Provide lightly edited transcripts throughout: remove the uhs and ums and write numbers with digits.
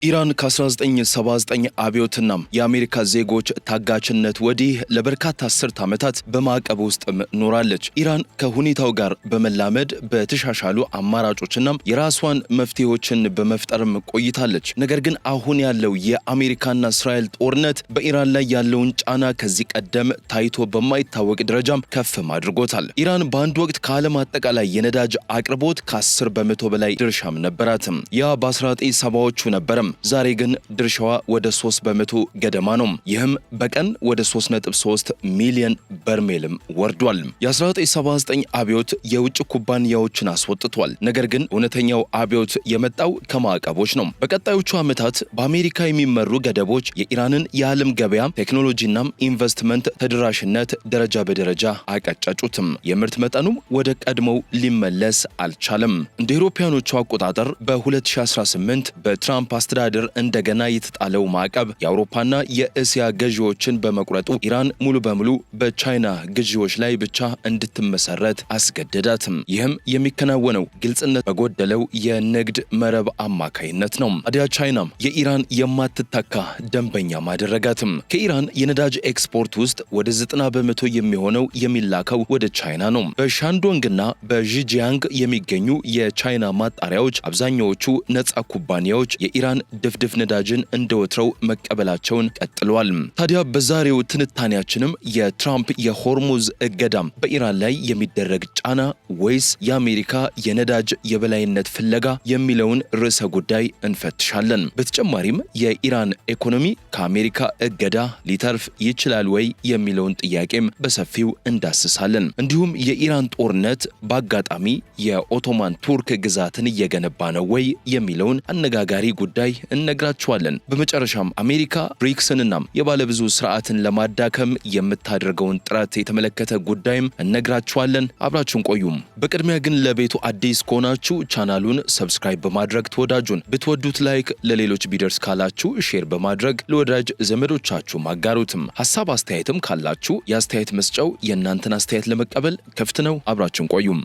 ኢራን ከ1979 አብዮትና የአሜሪካ ዜጎች ታጋችነት ወዲህ ለበርካታ አስርት ዓመታት በማዕቀብ ውስጥ ኖራለች። ኢራን ከሁኔታው ጋር በመላመድ በተሻሻሉ አማራጮችና የራሷን መፍትሄዎችን በመፍጠርም ቆይታለች። ነገር ግን አሁን ያለው የአሜሪካና እስራኤል ጦርነት በኢራን ላይ ያለውን ጫና ከዚህ ቀደም ታይቶ በማይታወቅ ደረጃም ከፍ አድርጎታል። ኢራን በአንድ ወቅት ከዓለም አጠቃላይ የነዳጅ አቅርቦት ከ10 በመቶ በላይ ድርሻም ነበራትም። ያ በ1970ዎቹ ነበረም። ዛሬ ግን ድርሻዋ ወደ 3 በመቶ ገደማ ነው። ይህም በቀን ወደ 3.3 ሚሊዮን በርሜልም ወርዷል። የ1979 አብዮት የውጭ ኩባንያዎችን አስወጥቷል። ነገር ግን እውነተኛው አብዮት የመጣው ከማዕቀቦች ነው። በቀጣዮቹ ዓመታት በአሜሪካ የሚመሩ ገደቦች የኢራንን የዓለም ገበያ ቴክኖሎጂና ኢንቨስትመንት ተደራሽነት ደረጃ በደረጃ አቀጨጩትም። የምርት መጠኑም ወደ ቀድሞው ሊመለስ አልቻለም። እንደ አውሮፓውያኖቹ አቆጣጠር በ2018 በትራምፕ አስተዳደር እንደገና የተጣለው ማዕቀብ የአውሮፓና የእስያ ገዢዎችን በመቁረጡ ኢራን ሙሉ በሙሉ በቻይና ግዢዎች ላይ ብቻ እንድትመሰረት አስገደዳትም። ይህም የሚከናወነው ግልጽነት በጎደለው የንግድ መረብ አማካይነት ነው። ታዲያ ቻይና የኢራን የማትተካ ደንበኛ ማደረጋትም። ከኢራን የነዳጅ ኤክስፖርት ውስጥ ወደ 90 በመቶ የሚሆነው የሚላከው ወደ ቻይና ነው። በሻንዶንግና በዢጂያንግ የሚገኙ የቻይና ማጣሪያዎች አብዛኛዎቹ ነፃ ኩባንያዎች የኢራን ድፍድፍ ነዳጅን እንደወትረው መቀበላቸውን ቀጥለዋል። ታዲያ በዛሬው ትንታኔያችንም የትራምፕ የሆርሙዝ እገዳም በኢራን ላይ የሚደረግ ጫና ወይስ የአሜሪካ የነዳጅ የበላይነት ፍለጋ የሚለውን ርዕሰ ጉዳይ እንፈትሻለን። በተጨማሪም የኢራን ኢኮኖሚ ከአሜሪካ እገዳ ሊተርፍ ይችላል ወይ የሚለውን ጥያቄም በሰፊው እንዳስሳለን። እንዲሁም የኢራን ጦርነት በአጋጣሚ የኦቶማን ቱርክ ግዛትን እየገነባ ነው ወይ የሚለውን አነጋጋሪ ጉዳይ እነግራችኋለን። በመጨረሻም አሜሪካ ብሪክስንና የባለብዙ ስርዓትን ለማዳከም የምታደርገውን ጥረት የተመለከተ ጉዳይም እነግራችኋለን። አብራችሁን ቆዩም። በቅድሚያ ግን ለቤቱ አዲስ ከሆናችሁ ቻናሉን ሰብስክራይብ በማድረግ ተወዳጁን፣ ብትወዱት ላይክ፣ ለሌሎች ቢደርስ ካላችሁ ሼር በማድረግ ለወዳጅ ዘመዶቻችሁ ማጋሩትም። ሐሳብ አስተያየትም ካላችሁ የአስተያየት መስጫው የእናንተን አስተያየት ለመቀበል ክፍት ነው። አብራችሁን ቆዩም።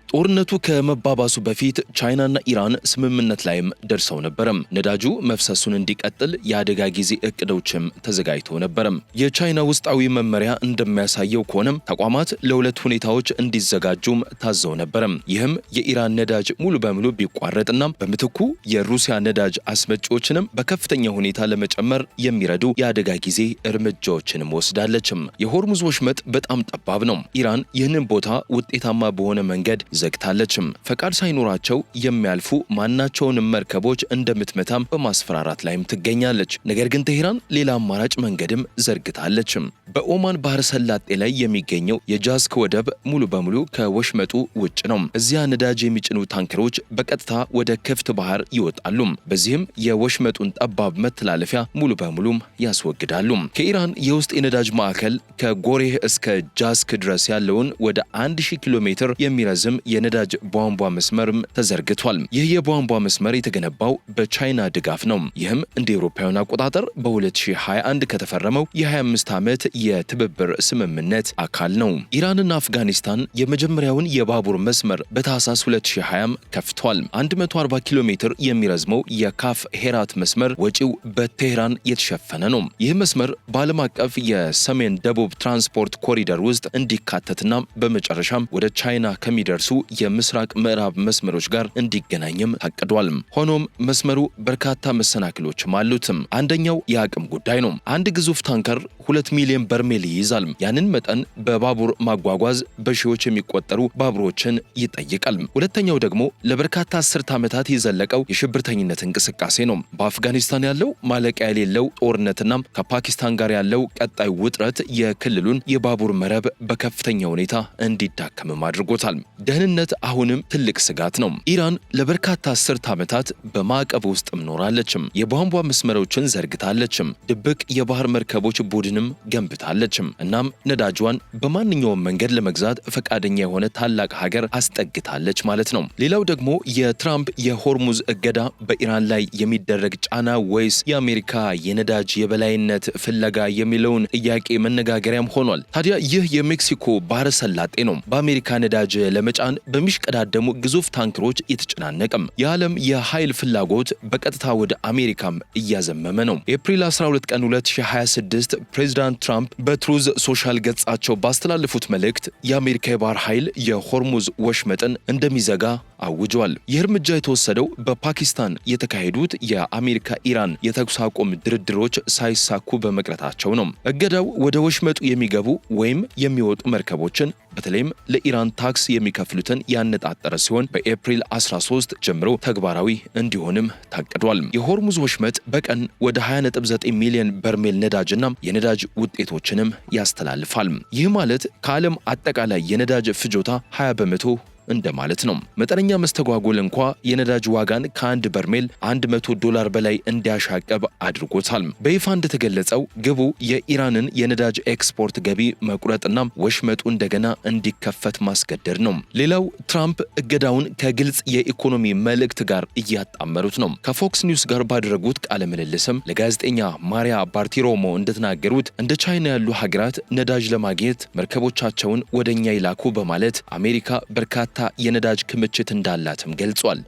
ጦርነቱ ከመባባሱ በፊት ቻይናና ኢራን ስምምነት ላይም ደርሰው ነበረም። ነዳጁ መፍሰሱን እንዲቀጥል የአደጋ ጊዜ እቅዶችም ተዘጋጅተው ነበረም። የቻይና ውስጣዊ መመሪያ እንደሚያሳየው ከሆነም ተቋማት ለሁለት ሁኔታዎች እንዲዘጋጁም ታዘው ነበረም። ይህም የኢራን ነዳጅ ሙሉ በሙሉ ቢቋረጥና በምትኩ የሩሲያ ነዳጅ አስመጪዎችንም በከፍተኛ ሁኔታ ለመጨመር የሚረዱ የአደጋ ጊዜ እርምጃዎችንም ወስዳለችም። የሆርሙዝ ወሽመጥ በጣም ጠባብ ነው። ኢራን ይህንን ቦታ ውጤታማ በሆነ መንገድ ዘግታለችም። ፈቃድ ሳይኖራቸው የሚያልፉ ማናቸውንም መርከቦች እንደምትመታም በማስፈራራት ላይም ትገኛለች። ነገር ግን ቴህራን ሌላ አማራጭ መንገድም ዘርግታለችም። በኦማን ባህረ ሰላጤ ላይ የሚገኘው የጃዝክ ወደብ ሙሉ በሙሉ ከወሽመጡ ውጭ ነው። እዚያ ነዳጅ የሚጭኑ ታንከሮች በቀጥታ ወደ ክፍት ባህር ይወጣሉ። በዚህም የወሽመጡን ጠባብ መተላለፊያ ሙሉ በሙሉም ያስወግዳሉ። ከኢራን የውስጥ የነዳጅ ማዕከል ከጎሬህ እስከ ጃዝክ ድረስ ያለውን ወደ 1000 ኪሎ ሜትር የሚረዝም የነዳጅ ቧንቧ መስመርም ተዘርግቷል። ይህ የቧንቧ መስመር የተገነባው በቻይና ድጋፍ ነው። ይህም እንደ አውሮፓውያን አቆጣጠር በ2021 ከተፈረመው የ25 ዓመት የትብብር ስምምነት አካል ነው። ኢራንና አፍጋኒስታን የመጀመሪያውን የባቡር መስመር በታህሳስ 2020 ከፍቷል። 140 ኪሎ ሜትር የሚረዝመው የካፍ ሄራት መስመር ወጪው በቴህራን የተሸፈነ ነው። ይህ መስመር በዓለም አቀፍ የሰሜን ደቡብ ትራንስፖርት ኮሪደር ውስጥ እንዲካተትና በመጨረሻም ወደ ቻይና ከሚደርሱ የምስራቅ ምዕራብ መስመሮች ጋር እንዲገናኝም ታቅዷል። ሆኖም መስመሩ በርካታ መሰናክሎችም አሉትም። አንደኛው የአቅም ጉዳይ ነው። አንድ ግዙፍ ታንከር 2 ሚሊዮን በርሜል ይይዛል። ያንን መጠን በባቡር ማጓጓዝ በሺዎች የሚቆጠሩ ባቡሮችን ይጠይቃል። ሁለተኛው ደግሞ ለበርካታ አስርት ዓመታት የዘለቀው የሽብርተኝነት እንቅስቃሴ ነው። በአፍጋኒስታን ያለው ማለቂያ የሌለው ጦርነትና ከፓኪስታን ጋር ያለው ቀጣይ ውጥረት የክልሉን የባቡር መረብ በከፍተኛ ሁኔታ እንዲዳከምም አድርጎታል። ደህንነት ደህንነት አሁንም ትልቅ ስጋት ነው። ኢራን ለበርካታ አስርት ዓመታት በማዕቀብ ውስጥ ኖራለችም። የቧንቧ መስመሮችን ዘርግታለችም። ድብቅ የባህር መርከቦች ቡድንም ገንብታለችም። እናም ነዳጇን በማንኛውም መንገድ ለመግዛት ፈቃደኛ የሆነ ታላቅ ሀገር አስጠግታለች ማለት ነው። ሌላው ደግሞ የትራምፕ የሆርሙዝ እገዳ በኢራን ላይ የሚደረግ ጫና ወይስ የአሜሪካ የነዳጅ የበላይነት ፍለጋ የሚለውን ጥያቄ መነጋገሪያም ሆኗል። ታዲያ ይህ የሜክሲኮ ባህረ ሰላጤ ነው በአሜሪካ ነዳጅ ለመጫን በሚሽቀዳደሙ ግዙፍ ታንክሮች የተጨናነቀም። የዓለም የኃይል ፍላጎት በቀጥታ ወደ አሜሪካም እያዘመመ ነው። ኤፕሪል 12 ቀን 2026 ፕሬዚዳንት ትራምፕ በትሩዝ ሶሻል ገጻቸው ባስተላለፉት መልእክት የአሜሪካ የባህር ኃይል የሆርሙዝ ወሽመጥን እንደሚዘጋ አውጇል። ይህ እርምጃ የተወሰደው በፓኪስታን የተካሄዱት የአሜሪካ ኢራን የተኩስ አቁም ድርድሮች ሳይሳኩ በመቅረታቸው ነው። እገዳው ወደ ወሽመጡ የሚገቡ ወይም የሚወጡ መርከቦችን በተለይም ለኢራን ታክስ የሚከፍሉትን ያነጣጠረ ሲሆን በኤፕሪል 13 ጀምሮ ተግባራዊ እንዲሆንም ታቅዷል። የሆርሙዝ ወሽመጥ በቀን ወደ 20.9 ሚሊዮን በርሜል ነዳጅና የነዳጅ ውጤቶችንም ያስተላልፋል። ይህ ማለት ከዓለም አጠቃላይ የነዳጅ ፍጆታ 20 በመቶ እንደማለት ነው። መጠነኛ መስተጓጎል እንኳ የነዳጅ ዋጋን ከአንድ በርሜል $100 በላይ እንዲያሻቀብ አድርጎታል። በይፋ እንደተገለጸው ግቡ የኢራንን የነዳጅ ኤክስፖርት ገቢ መቁረጥና ወሽመጡ እንደገና እንዲከፈት ማስገደድ ነው። ሌላው ትራምፕ እገዳውን ከግልጽ የኢኮኖሚ መልእክት ጋር እያጣመሩት ነው። ከፎክስ ኒውስ ጋር ባደረጉት ቃለ ምልልስም ለጋዜጠኛ ማሪያ ባርቲሮሞ እንደተናገሩት እንደ ቻይና ያሉ ሀገራት ነዳጅ ለማግኘት መርከቦቻቸውን ወደኛ ይላኩ በማለት አሜሪካ በርካታ የነዳጅ ክምችት እንዳላትም ገልጿል።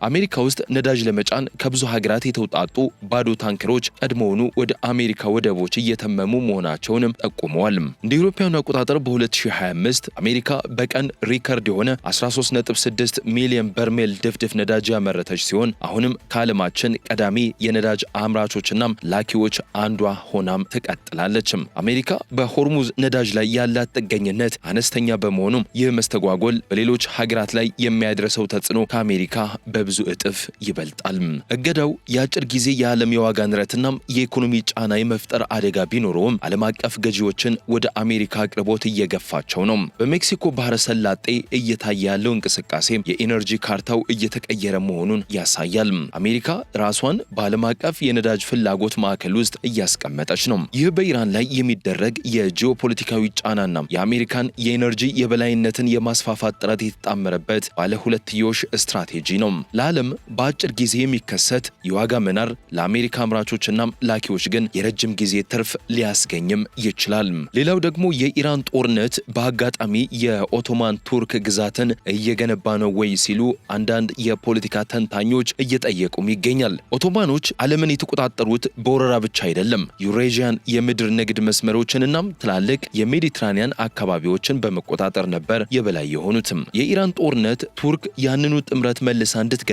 አሜሪካ ውስጥ ነዳጅ ለመጫን ከብዙ ሀገራት የተውጣጡ ባዶ ታንከሮች ቀድሞውኑ ወደ አሜሪካ ወደቦች እየተመሙ መሆናቸውንም ጠቁመዋል። እንደ አውሮፓውያኑ አቆጣጠር በ2025 አሜሪካ በቀን ሪከርድ የሆነ 13.6 ሚሊዮን በርሜል ድፍድፍ ነዳጅ ያመረተች ሲሆን አሁንም ከዓለማችን ቀዳሚ የነዳጅ አምራቾችና ላኪዎች አንዷ ሆናም ትቀጥላለች። አሜሪካ በሆርሙዝ ነዳጅ ላይ ያላት ጥገኝነት አነስተኛ በመሆኑም ይህ መስተጓጎል በሌሎች ሀገራት ላይ የሚያደርሰው ተጽዕኖ ከአሜሪካ ብዙ እጥፍ ይበልጣል። እገዳው የአጭር ጊዜ የዓለም የዋጋ ንረትና የኢኮኖሚ ጫና የመፍጠር አደጋ ቢኖረውም ዓለም አቀፍ ገዢዎችን ወደ አሜሪካ አቅርቦት እየገፋቸው ነው። በሜክሲኮ ባህረ ሰላጤ እየታየ ያለው እንቅስቃሴ የኢነርጂ ካርታው እየተቀየረ መሆኑን ያሳያል። አሜሪካ ራሷን በዓለም አቀፍ የነዳጅ ፍላጎት ማዕከል ውስጥ እያስቀመጠች ነው። ይህ በኢራን ላይ የሚደረግ የጂኦፖለቲካዊ ጫናና የአሜሪካን የኢነርጂ የበላይነትን የማስፋፋት ጥረት የተጣመረበት ባለ ሁለትዮሽ ስትራቴጂ ነው። ለዓለም በአጭር ጊዜ የሚከሰት የዋጋ መናር ለአሜሪካ አምራቾችና ላኪዎች ግን የረጅም ጊዜ ትርፍ ሊያስገኝም ይችላል። ሌላው ደግሞ የኢራን ጦርነት በአጋጣሚ የኦቶማን ቱርክ ግዛትን እየገነባ ነው ወይ ሲሉ አንዳንድ የፖለቲካ ተንታኞች እየጠየቁም ይገኛል። ኦቶማኖች ዓለምን የተቆጣጠሩት በወረራ ብቻ አይደለም። ዩሬዥያን የምድር ንግድ መስመሮችንና ትላልቅ የሜዲትራኒያን አካባቢዎችን በመቆጣጠር ነበር የበላይ የሆኑትም። የኢራን ጦርነት ቱርክ ያንኑ ጥምረት መልሳ እንድትገነባ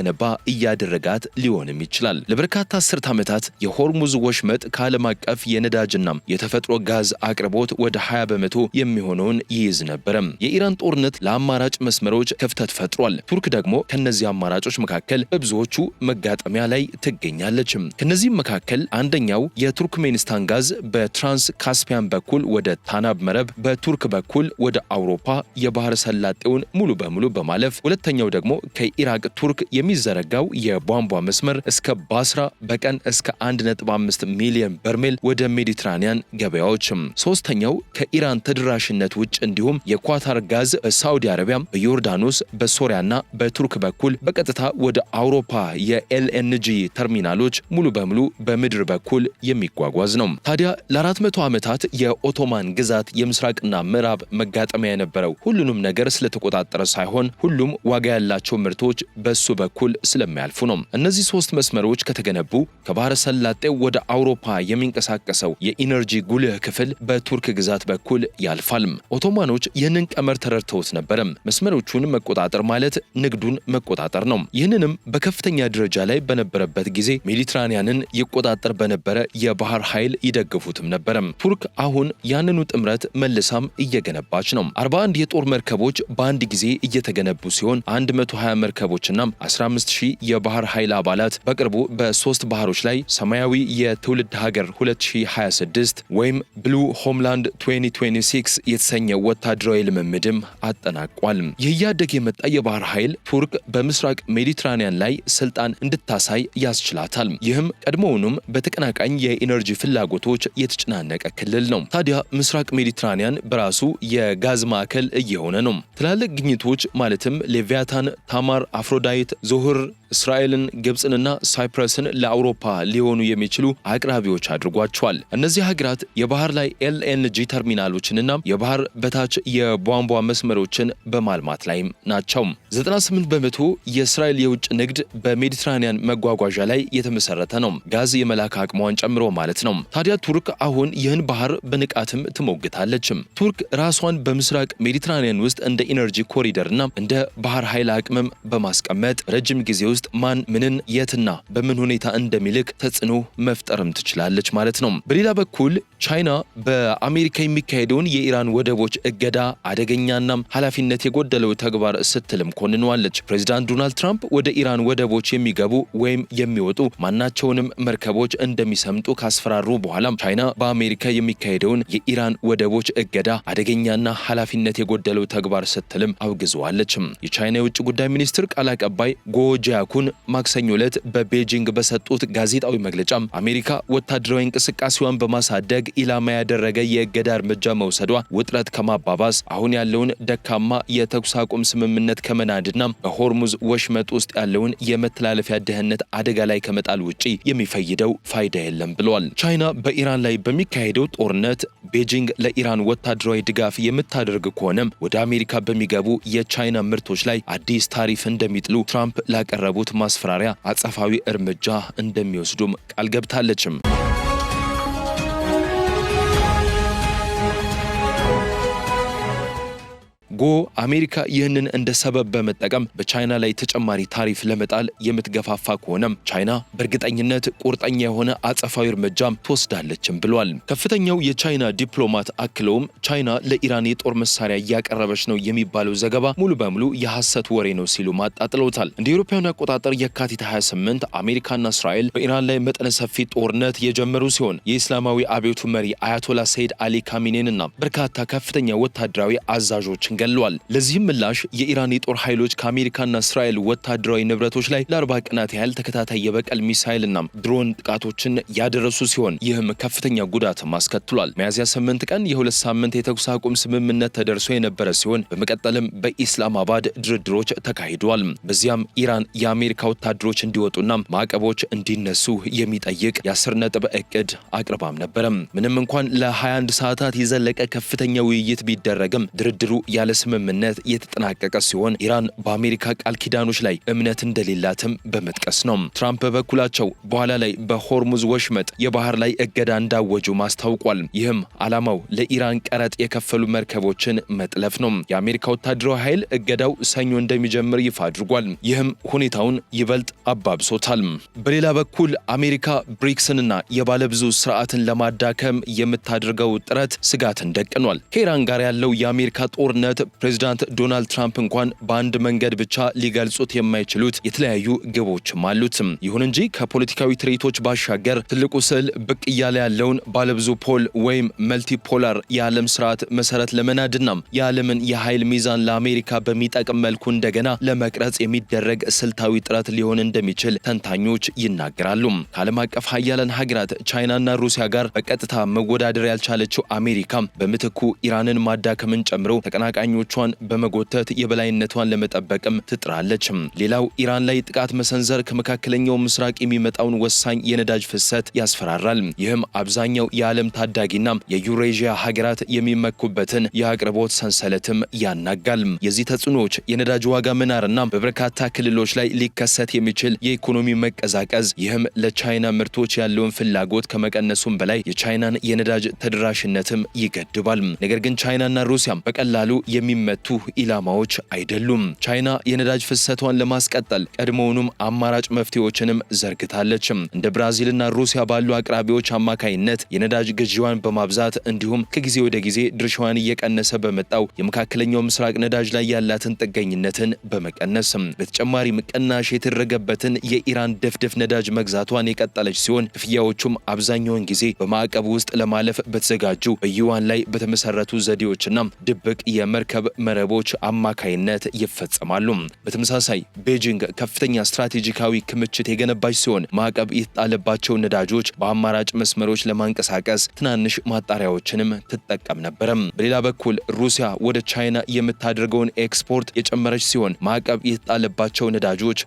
እያደረጋት ሊሆንም ይችላል። ለበርካታ አስርት ዓመታት የሆርሙዝ ወሽመጥ ከዓለም አቀፍ የነዳጅና የተፈጥሮ ጋዝ አቅርቦት ወደ 20 በመቶ የሚሆነውን ይይዝ ነበረ። የኢራን ጦርነት ለአማራጭ መስመሮች ክፍተት ፈጥሯል። ቱርክ ደግሞ ከነዚህ አማራጮች መካከል በብዙዎቹ መጋጠሚያ ላይ ትገኛለች። ከነዚህም መካከል አንደኛው የቱርክሜኒስታን ጋዝ በትራንስ ካስፒያን በኩል ወደ ታናብ መረብ፣ በቱርክ በኩል ወደ አውሮፓ የባህር ሰላጤውን ሙሉ በሙሉ በማለፍ፣ ሁለተኛው ደግሞ ከኢራቅ ቱርክ የሚዘረጋው የቧንቧ መስመር እስከ ባስራ በቀን እስከ 1.5 ሚሊዮን በርሜል ወደ ሜዲትራኒያን ገበያዎች፣ ሶስተኛው ከኢራን ተደራሽነት ውጭ እንዲሁም የኳታር ጋዝ በሳዑዲ አረቢያ፣ በዮርዳኖስ፣ በሶሪያና በቱርክ በኩል በቀጥታ ወደ አውሮፓ የኤልኤንጂ ተርሚናሎች ሙሉ በሙሉ በምድር በኩል የሚጓጓዝ ነው። ታዲያ ለ400 ዓመታት የኦቶማን ግዛት የምስራቅና ምዕራብ መጋጠሚያ የነበረው ሁሉንም ነገር ስለተቆጣጠረ ሳይሆን ሁሉም ዋጋ ያላቸው ምርቶች በሱ በኩል ስለሚያልፉ ነው። እነዚህ ሶስት መስመሮች ከተገነቡ ከባህረ ሰላጤው ወደ አውሮፓ የሚንቀሳቀሰው የኢነርጂ ጉልህ ክፍል በቱርክ ግዛት በኩል ያልፋል። ኦቶማኖች ይህንን ቀመር ተረድተውት ነበረ። መስመሮቹን መቆጣጠር ማለት ንግዱን መቆጣጠር ነው። ይህንንም በከፍተኛ ደረጃ ላይ በነበረበት ጊዜ ሜዲትራኒያንን ይቆጣጠር በነበረ የባህር ኃይል ይደግፉትም ነበረ። ቱርክ አሁን ያንኑ ጥምረት መልሳም እየገነባች ነው። 41 የጦር መርከቦች በአንድ ጊዜ እየተገነቡ ሲሆን 120 መርከቦችና 15000 የባህር ኃይል አባላት በቅርቡ በ3 ባህሮች ላይ ሰማያዊ የትውልድ ሀገር 2026 ወይም ብሉ ሆምላንድ 2026 የተሰኘ ወታደራዊ ልምምድም አጠናቋል። ይህ እያደገ የመጣ የባህር ኃይል ቱርክ በምስራቅ ሜዲትራኒያን ላይ ስልጣን እንድታሳይ ያስችላታል። ይህም ቀድሞውኑም በተቀናቃኝ የኢነርጂ ፍላጎቶች የተጨናነቀ ክልል ነው። ታዲያ ምስራቅ ሜዲትራኒያን በራሱ የጋዝ ማዕከል እየሆነ ነው። ትላልቅ ግኝቶች ማለትም ሌቪያታን፣ ታማር፣ አፍሮዳይት፣ ዞህር እስራኤልን፣ ግብፅንና ሳይፕረስን ለአውሮፓ ሊሆኑ የሚችሉ አቅራቢዎች አድርጓቸዋል። እነዚህ ሀገራት የባህር ላይ ኤልኤንጂ ተርሚናሎችንና የባህር በታች የቧንቧ መስመሮችን በማልማት ላይ ናቸው። 98 በመቶ የእስራኤል የውጭ ንግድ በሜዲትራኒያን መጓጓዣ ላይ የተመሰረተ ነው፣ ጋዝ የመላክ አቅሟን ጨምሮ ማለት ነው። ታዲያ ቱርክ አሁን ይህን ባህር በንቃትም ትሞግታለች። ቱርክ ራሷን በምስራቅ ሜዲትራኒያን ውስጥ እንደ ኢነርጂ ኮሪደርና እንደ ባህር ኃይል አቅምም በማስቀመጥ ረጅም ጊዜ ውስጥ ማን ምንን የትና በምን ሁኔታ እንደሚልክ ተጽዕኖ መፍጠርም ትችላለች ማለት ነው። በሌላ በኩል ቻይና በአሜሪካ የሚካሄደውን የኢራን ወደቦች እገዳ አደገኛና ኃላፊነት የጎደለው ተግባር ስትልም ኮንነዋለች። ፕሬዚዳንት ዶናልድ ትራምፕ ወደ ኢራን ወደቦች የሚገቡ ወይም የሚወጡ ማናቸውንም መርከቦች እንደሚሰምጡ ካስፈራሩ በኋላ ቻይና በአሜሪካ የሚካሄደውን የኢራን ወደቦች እገዳ አደገኛና ኃላፊነት የጎደለው ተግባር ስትልም አውግዘዋለች። የቻይና የውጭ ጉዳይ ሚኒስትር ቃል አቀባይ ጎጂያኩን ማክሰኞ ዕለት በቤጂንግ በሰጡት ጋዜጣዊ መግለጫ አሜሪካ ወታደራዊ እንቅስቃሴዋን በማሳደግ ኢላማ ያደረገ የእገዳ እርምጃ መውሰዷ ውጥረት ከማባባስ አሁን ያለውን ደካማ የተኩስ አቁም ስምምነት ከመናድና በሆርሙዝ ወሽመጥ ውስጥ ያለውን የመተላለፊያ ደህንነት አደጋ ላይ ከመጣል ውጪ የሚፈይደው ፋይዳ የለም ብለዋል። ቻይና በኢራን ላይ በሚካሄደው ጦርነት ቤጂንግ ለኢራን ወታደራዊ ድጋፍ የምታደርግ ከሆነም ወደ አሜሪካ በሚገቡ የቻይና ምርቶች ላይ አዲስ ታሪፍ እንደሚጥሉ ትራምፕ ላቀረቡት ማስፈራሪያ አጸፋዊ እርምጃ እንደሚወስዱም ቃል ገብታለችም። አሜሪካ ይህንን እንደ ሰበብ በመጠቀም በቻይና ላይ ተጨማሪ ታሪፍ ለመጣል የምትገፋፋ ከሆነም ቻይና በእርግጠኝነት ቁርጠኛ የሆነ አጸፋዊ እርምጃም ትወስዳለችም ብሏል። ከፍተኛው የቻይና ዲፕሎማት አክለውም ቻይና ለኢራን የጦር መሳሪያ እያቀረበች ነው የሚባለው ዘገባ ሙሉ በሙሉ የሐሰት ወሬ ነው ሲሉ ማጣጥለውታል። እንደ አውሮፓውያን አቆጣጠር የካቲት 28 አሜሪካና እስራኤል በኢራን ላይ መጠነ ሰፊ ጦርነት የጀመሩ ሲሆን የእስላማዊ አብዮቱ መሪ አያቶላ ሰይድ አሊ ካሚኔንና በርካታ ከፍተኛ ወታደራዊ አዛዦችን ገለዋል። ለዚህም ምላሽ የኢራን የጦር ኃይሎች ከአሜሪካና እስራኤል ወታደራዊ ንብረቶች ላይ ለ40 ቀናት ያህል ተከታታይ የበቀል ሚሳይልና ድሮን ጥቃቶችን ያደረሱ ሲሆን ይህም ከፍተኛ ጉዳት አስከትሏል። ሚያዝያ 8 ቀን የሁለት ሳምንት የተኩስ አቁም ስምምነት ተደርሶ የነበረ ሲሆን በመቀጠልም በኢስላማባድ ድርድሮች ተካሂደዋል። በዚያም ኢራን የአሜሪካ ወታደሮች እንዲወጡና ማዕቀቦች እንዲነሱ የሚጠይቅ የ10 ነጥብ እቅድ አቅርባም ነበረም። ምንም እንኳን ለ21 ሰዓታት የዘለቀ ከፍተኛ ውይይት ቢደረግም ድርድሩ ያለ ስምምነት የተጠናቀቀ ሲሆን ኢራን በአሜሪካ ቃል ኪዳኖች ላይ እምነት እንደሌላትም በመጥቀስ ነው። ትራምፕ በበኩላቸው በኋላ ላይ በሆርሙዝ ወሽመጥ የባህር ላይ እገዳ እንዳወጁ ማስታውቋል። ይህም ዓላማው ለኢራን ቀረጥ የከፈሉ መርከቦችን መጥለፍ ነው። የአሜሪካ ወታደራዊ ኃይል እገዳው ሰኞ እንደሚጀምር ይፋ አድርጓል። ይህም ሁኔታውን ይበልጥ አባብሶታል። በሌላ በኩል አሜሪካ ብሪክስንና የባለብዙ ስርዓትን ለማዳከም የምታደርገው ጥረት ስጋትን ደቅኗል። ከኢራን ጋር ያለው የአሜሪካ ጦርነት ፕሬዚዳንት ዶናልድ ትራምፕ እንኳን በአንድ መንገድ ብቻ ሊገልጹት የማይችሉት የተለያዩ ግቦችም አሉት። ይሁን እንጂ ከፖለቲካዊ ትርኢቶች ባሻገር ትልቁ ስዕል ብቅ እያለ ያለውን ባለብዙ ፖል ወይም መልቲፖላር የዓለም ስርዓት መሰረት ለመናድና የዓለምን የኃይል ሚዛን ለአሜሪካ በሚጠቅም መልኩ እንደገና ለመቅረጽ የሚደረግ ስልታዊ ጥረት ሊሆን እንደሚችል ተንታኞች ይናገራሉ። ከዓለም አቀፍ ሀያላን ሀገራት ቻይናና ሩሲያ ጋር በቀጥታ መወዳደር ያልቻለችው አሜሪካ በምትኩ ኢራንን ማዳከምን ጨምሮ ተቀናቃኞቿን በመጎተት የበላይነቷን ለመጠበቅም ትጥራለች። ሌላው ኢራን ላይ ጥቃት መሰንዘር ከመካከለኛው ምስራቅ የሚመጣውን ወሳኝ የነዳጅ ፍሰት ያስፈራራል። ይህም አብዛኛው የዓለም ታዳጊና የዩሬዥያ ሀገራት የሚመኩበትን የአቅርቦት ሰንሰለትም ያናጋል። የዚህ ተጽዕኖዎች የነዳጅ ዋጋ መናርና በበርካታ ክልሎች ላይ ሊከሰት የሚችል የኢኮኖሚ መቀዛቀዝ፣ ይህም ለቻይና ምርቶች ያለውን ፍላጎት ከመቀነሱም በላይ የቻይናን የነዳጅ ተደራሽነትም ይገድባል። ነገር ግን ቻይናና ሩሲያ በቀላሉ የሚመቱ ኢላማዎች አይደሉም። ቻይና የነዳጅ ፍሰቷን ለማስቀጠል ቀድሞውኑም አማራጭ መፍትሄዎችንም ዘርግታለች። እንደ ብራዚልና ሩሲያ ባሉ አቅራቢዎች አማካይነት የነዳጅ ግዢዋን በማብዛት እንዲሁም ከጊዜ ወደ ጊዜ ድርሻዋን እየቀነሰ በመጣው የመካከለኛው ምስራቅ ነዳጅ ላይ ያላትን ጥገኝነትን በመቀነስ በተጨማሪም ቅናሽ የተደረገበትን የኢራን ድፍድፍ ነዳጅ መግዛቷን የቀጠለች ሲሆን ክፍያዎቹም አብዛኛውን ጊዜ በማዕቀቡ ውስጥ ለማለፍ በተዘጋጁ በዩዋን ላይ በተመሰረቱ ዘዴዎችና ድብቅ የመርከብ መረቦች አማካይነት ይፈጸማሉ። በተመሳሳይ ቤጂንግ ከፍተኛ ስትራቴጂካዊ ክምችት የገነባች ሲሆን ማዕቀብ የተጣለባቸው ነዳጆች በአማራጭ መስመሮች ለማንቀሳቀስ ትናንሽ ማጣሪያዎችንም ትጠቀም ነበር። በሌላ በኩል ሩሲያ ወደ ቻይና የምታደርገውን ኤክስፖርት የጨመረች ሲሆን ማዕቀብ የተጣለባቸው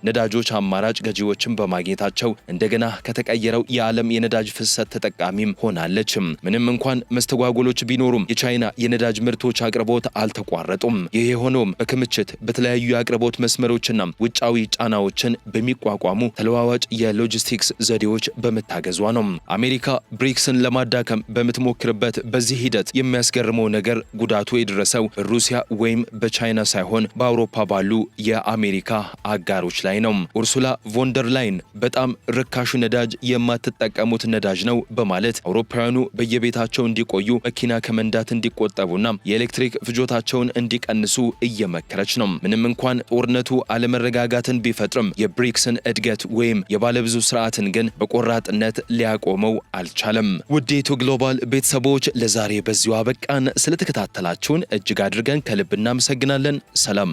ነዳጆች አማራጭ ገዢዎችን በማግኘታቸው እንደገና ከተቀየረው የዓለም የነዳጅ ፍሰት ተጠቃሚም ሆናለች። ምንም እንኳን መስተጓጎሎች ቢኖሩም የቻይና የነዳጅ ምርቶች አቅርቦት አልተቋረጡም። ይህ የሆነውም በክምችት በተለያዩ የአቅርቦት መስመሮችና ውጫዊ ጫናዎችን በሚቋቋሙ ተለዋዋጭ የሎጂስቲክስ ዘዴዎች በመታገዟ ነው። አሜሪካ ብሪክስን ለማዳከም በምትሞክርበት በዚህ ሂደት የሚያስገርመው ነገር ጉዳቱ የደረሰው ሩሲያ ወይም በቻይና ሳይሆን በአውሮፓ ባሉ የአሜሪካ አጋሮች ላይ ነው። ኡርሱላ ቮንደር ላይን በጣም ርካሹ ነዳጅ የማትጠቀሙት ነዳጅ ነው በማለት አውሮፓውያኑ በየቤታቸው እንዲቆዩ፣ መኪና ከመንዳት እንዲቆጠቡና የኤሌክትሪክ ፍጆታቸውን እንዲቀንሱ እየመከረች ነው። ምንም እንኳን ጦርነቱ አለመረጋጋትን ቢፈጥርም የብሪክስን እድገት ወይም የባለብዙ ስርዓትን ግን በቆራጥነት ሊያቆመው አልቻለም። ውዴቱ ግሎባል ቤተሰቦች ለዛሬ በዚሁ አበቃን። ስለተከታተላችሁን እጅግ አድርገን ከልብ እናመሰግናለን። ሰላም።